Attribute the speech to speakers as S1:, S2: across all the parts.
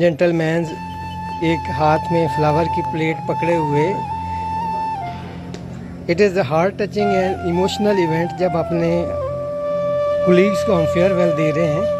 S1: Gentleman एक हाथ में फ्लावर की प्लेट पकड़े हुए। It is the heart touching and emotional event जब अपने कुलीग्स को हम फेयरवेल दे रहे हैं।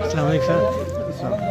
S1: अस्सलाम वालेकुम sir.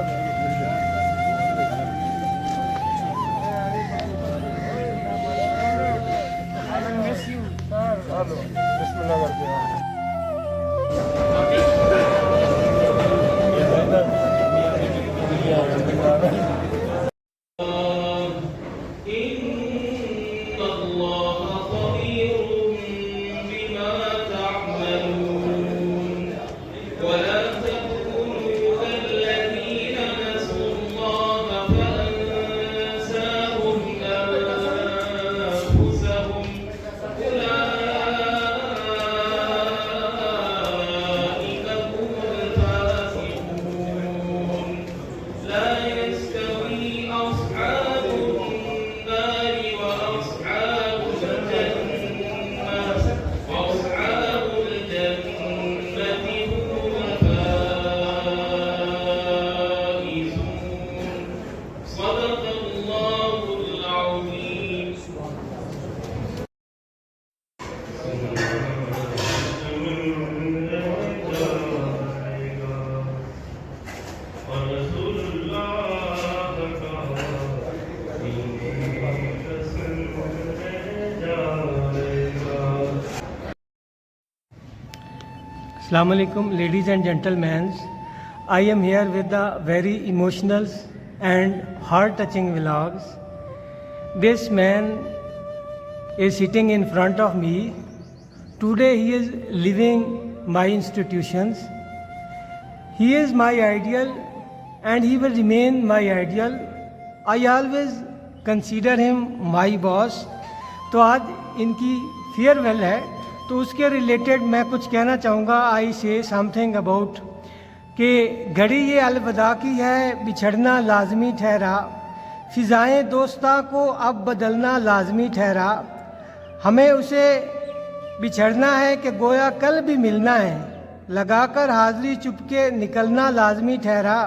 S1: Assalamu alaikum, ladies and gentlemen. I am here with the very emotional and heart-touching vlogs. This man is sitting in front of me. Today he is leaving my institutions. He is my ideal and he will remain my ideal. I always consider him my boss. तो आज इनकी farewell है, तो उसके related मैं कुछ कहना चाहूँगा। आई से समथिंग अबाउट कि घड़ी ये अलविदा की है, बिछड़ना लाजमी ठहरा, फ़िज़ाएँ दोस्ता को अब बदलना लाजमी ठहरा। हमें उसे बिछड़ना है कि गोया कल भी मिलना है, लगाकर हाज़िरी चुपके निकलना लाजमी ठहरा।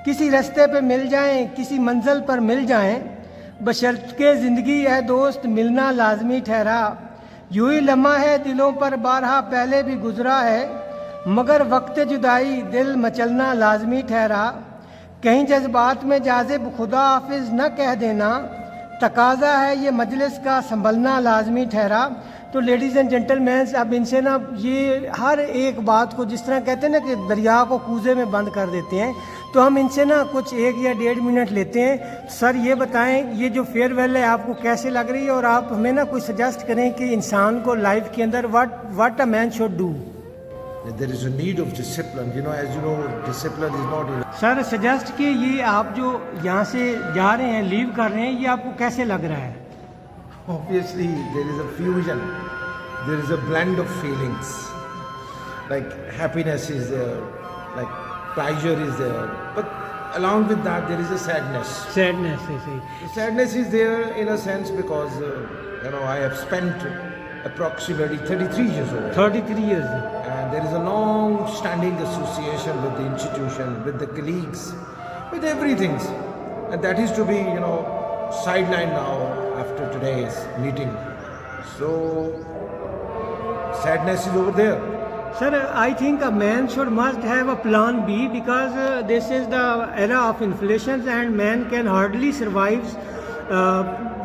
S1: किसी रास्ते पे मिल जाएं, किसी मंजिल पर मिल जाएं, बशर्ते ज़िंदगी है दोस्त मिलना लाजमी ठहरा। यूं ही लम्हा है दिलों पर बारहा पहले भी गुजरा है, मगर वक्त जुदाई दिल मचलना लाजमी ठहरा। कहीं जज्बात में जाज़िब खुदा हाफिज़ न कह देना, तकाज़ा है ये मजलिस का संभलना लाजमी ठहरा। तो लेडीज़ एंड जेंटलमैन, अब इनसे ना ये हर एक बात को, जिस तरह कहते हैं ना कि दरिया को कूज़े में बंद कर देते हैं, तो हम इनसे ना कुछ 1 या 1.5 मिनट लेते हैं। सर ये बताएं, ये जो फेयरवेल है आपको कैसे लग रही है, और आप हमें ना कुछ सजेस्ट करें कि इंसान को लाइफ के अंदर what a man should do.
S2: There is a need of discipline. As you know, discipline is not.
S1: Sir suggest कि ये आप जो यहाँ से जा रहे हैं, लीव कर रहे हैं, ये आपको कैसे लग रहा है?
S2: Obviously, there is a fusion. There is a blend of feelings. Like happiness is there, like pleasure is there, but along with that, there is a sadness.
S1: Sadness is it?
S2: Sadness is there in a sense because I have spent approximately 33 years old.
S1: 33 years.
S2: And there is a long-standing association with the institution, with the colleagues, with everything, and that is to be, sidelined now after today's meeting. So, sadness is over there.
S1: Sir, I think a man must have a plan B, because this is the era of inflation and man can hardly survive.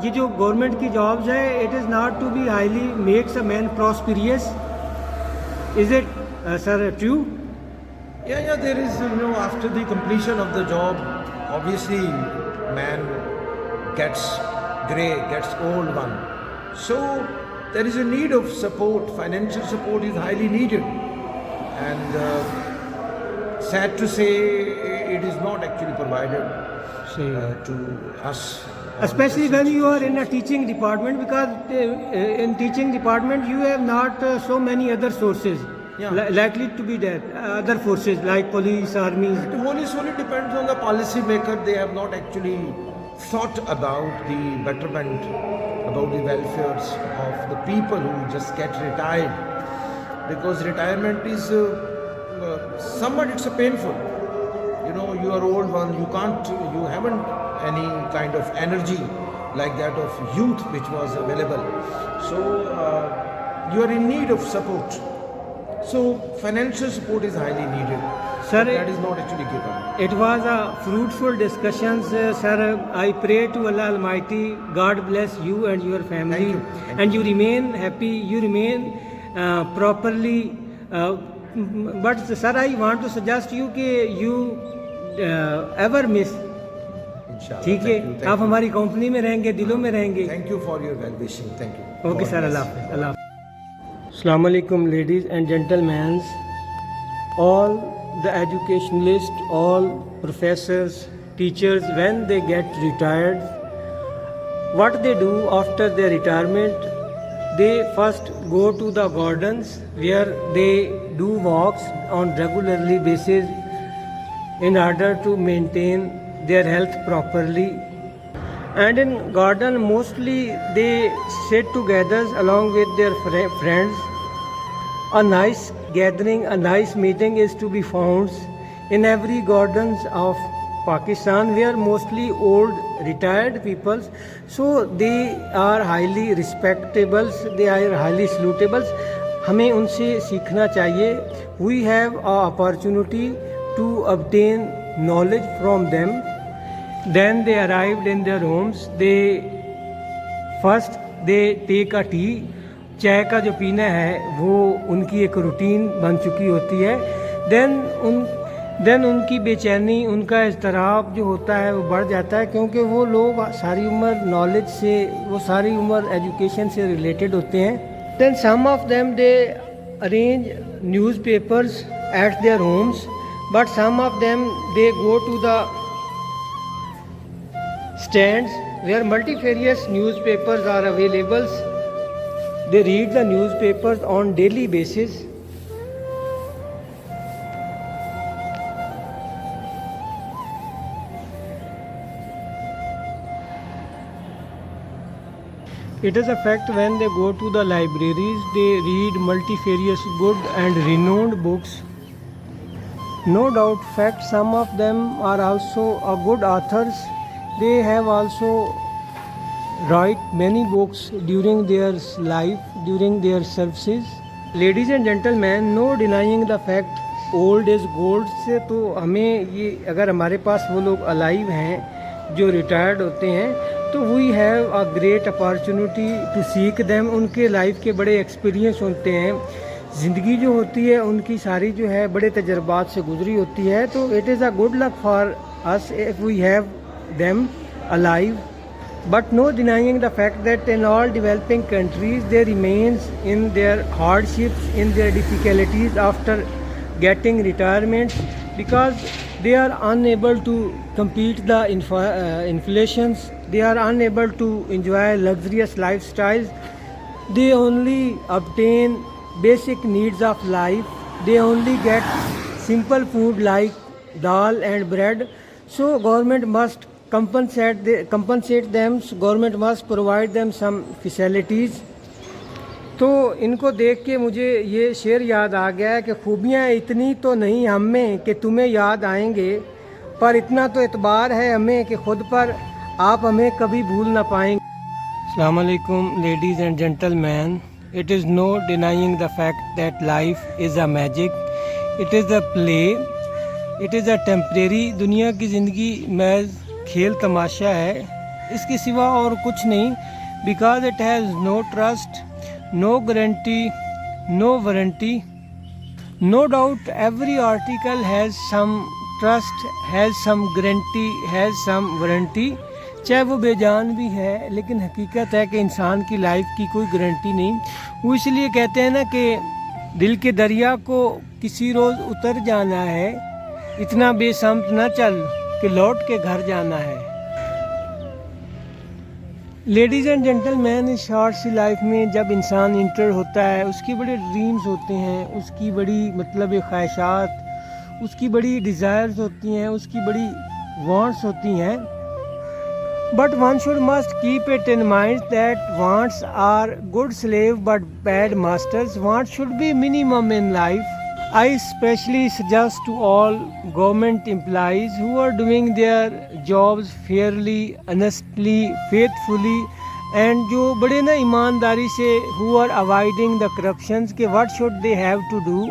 S1: ये जो government की jobs है, it is not to be highly makes a man prosperous. Is it, sir, true?
S2: Yeah, there is, after the completion of the job, obviously man gets grey, gets old one. So there is a need of support. Financial support is highly needed, and sad to say, it is not actually provided to us.
S1: Especially when you are in a teaching department, because in teaching department you have not so many other sources likely to be there, other forces like police, armies.
S2: It wholly solely depends on the policy maker. They have not actually thought about the betterment, about the welfares of the people who just get retired, because retirement is somewhat, it's a painful, you know, you are old one, you haven't any kind of energy like that of youth which was available, so you are in need of support. So financial support is highly needed.
S1: Sir,
S2: that is not actually given.
S1: It was a fruitful discussions, sir. I pray to Allah Almighty, God bless you and your family.
S2: Thank
S1: And you remain happy, you remain properly. But sir, I want to suggest you that you ever miss.
S2: Inshallah.
S1: ठीक है,
S2: Thank
S1: आप
S2: you.
S1: हमारी company में रहेंगे, दिलों में रहेंगे.
S2: Thank you for your well wishing. Thank you.
S1: Okay
S2: God
S1: sir,
S2: bless.
S1: अल्लाह हाफ़िज़. अल्लाह हाफ़िज़. Assalamu alaikum, ladies and gentlemen, all the educationalists, all professors, teachers, when they get retired, what they do after their retirement, they first go to the gardens where they do walks on regularly basis in order to maintain their health properly. And in garden mostly they sit together along with their friends. A nice gathering, a nice meeting is to be found in every gardens of Pakistan, where mostly old retired people, so they are highly respectable, they are highly salutable. हमें उनसे सीखना चाहिए. We have an opportunity to obtain knowledge from them. Then they arrived in their homes. First they take a tea. चाय का जो पीना है वो उनकी एक रूटीन बन चुकी होती है. देन उनकी बेचैनी, उनका इज़्तिराब जो होता है वो बढ़ जाता है, क्योंकि वो लोग सारी उम्र नॉलेज से, वो सारी उम्र एजुकेशन से रिलेटेड होते हैं. Then some of them they arrange newspapers at their homes, but some of them they go to the stands where multifarious newspapers are available. They read the newspapers on daily basis. It is a fact when they go to the libraries, they read multifarious good and renowned books. No doubt fact, some of them are also a good authors. They have also write many books during their life, during their services. Ladies and gentlemen, no denying the fact, old is gold. से तो हमें ये, अगर हमारे पास वो लोग alive हैं जो रिटायर्ड होते हैं, तो we have a great opportunity to seek them. उनके लाइफ के बड़े एक्सपीरियंस होते हैं, ज़िंदगी जो होती है उनकी सारी जो है बड़े तजर्बात से गुजरी होती है. तो it is a good luck for us if we have them alive. But no denying the fact that in all developing countries they remains in their hardships, in their difficulties after getting retirement, because they are unable to compete the inflations, they are unable to enjoy luxurious lifestyles. They only obtain basic needs of life, they only get simple food like dal and bread. So government must compensate them, government must provide them some facilities. तो इनको देख के मुझे ये शेर याद आ गया है कि खूबियाँ इतनी तो नहीं हम में कि तुम्हें याद आएंगे, पर इतना तो एतबार है हमें कि खुद पर आप हमें कभी भूल ना पाएंगे. अस्सलाम वालेकुम ladies and gentlemen, it is no denying the fact that life is a magic, it is a play, it is a temporary. दुनिया की ज़िंदगी महज खेल तमाशा है, इसके सिवा और कुछ नहीं. Because it has no trust, no guarantee, no warranty. No doubt every article has some trust, has some guarantee, has some warranty. चाहे वो बेजान भी है, लेकिन हकीकत है कि इंसान की लाइफ की कोई गारंटी नहीं। वो इसलिए कहते हैं ना कि दिल के दरिया को किसी रोज़ उतर जाना है, इतना बेसमत ना चल कि लौट के घर जाना है। लेडीज़ एंड जेंटलमैन, इस शॉर्ट सी लाइफ में जब इंसान इंटर होता है, उसकी बड़े ड्रीम्स होते हैं, उसकी बड़ी मतलब ख्वाहिशात, उसकी बड़ी डिज़ायर्स होती हैं, उसकी बड़ी वांट्स होती हैं। But one should must keep it in mind that wants are good slave but bad masters. Wants should be minimum in life. I especially suggest to all government employees who are doing their jobs fairly, honestly, faithfully and जो बड़े ना ईमानदारी से who are avoiding the corruptions के what should they have to do।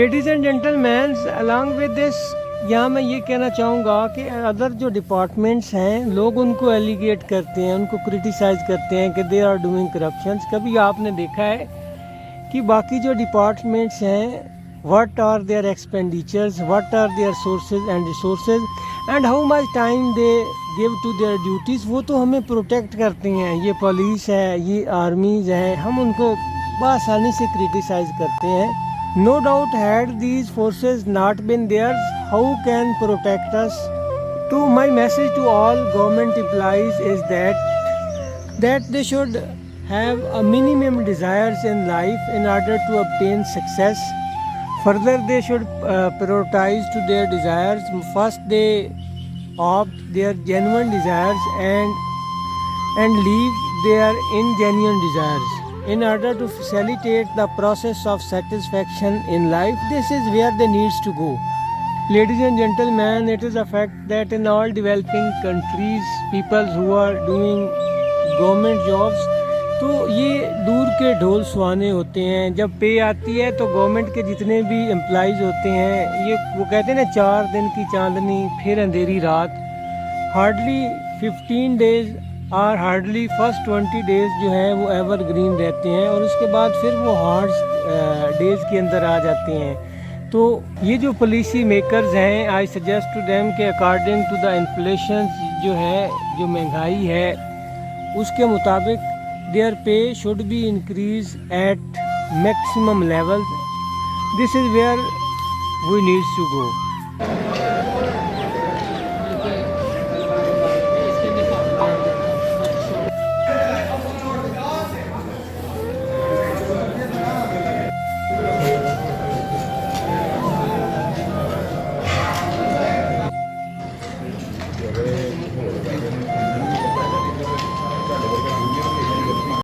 S1: Ladies and gentlemen, along with this यहाँ मैं ये कहना चाहूँगा कि अदर जो डिपार्टमेंट्स हैं, लोग उनको एलिगेट करते हैं, उनको क्रिटिसाइज़ करते हैं कि दे आर डूइंग करप्शंस। कभी आपने देखा है कि बाकी जो डिपार्टमेंट्स हैं, what are their expenditures, what are their sources and resources and how much time they give to their duties? वो तो हमें प्रोटेक्ट करते हैं, ये पुलिस है, ये आर्मीज है, हम उनको बआसानी से क्रिटिसाइज करते हैं। No doubt had these forces not been theirs, how can protect us? So my message to all government employees is that they should have a minimum desires in life in order to obtain success. Further, they should prioritize to their desires. First, they opt their genuine desires and leave their ingenuine desires in order to facilitate the process of satisfaction in life. This is where they needs to go. Ladies and gentlemen, it is a fact that in all developing countries, people who are doing government jobs, तो ये दूर के ढोल सुहाने होते हैं। जब पे आती है तो गवर्नमेंट के जितने भी एम्प्लॉइज़ होते हैं, ये वो कहते हैं ना 4 दिन की चांदनी फिर अंधेरी रात। हार्डली 15 डेज़ और हार्डली फर्स्ट 20 डेज़ जो है वो एवर ग्रीन रहते हैं और उसके बाद फिर वो हार्ड डेज़ के अंदर आ जाते हैं। तो ये जो पॉलिसी मेकर्स हैं, आई सजेस्ट टू देम कि अकॉर्डिंग टू द इन्फ्लेशन जो है, जो महंगाई है, उसके मुताबिक their pay should be increased at maximum level. This is where we need to go.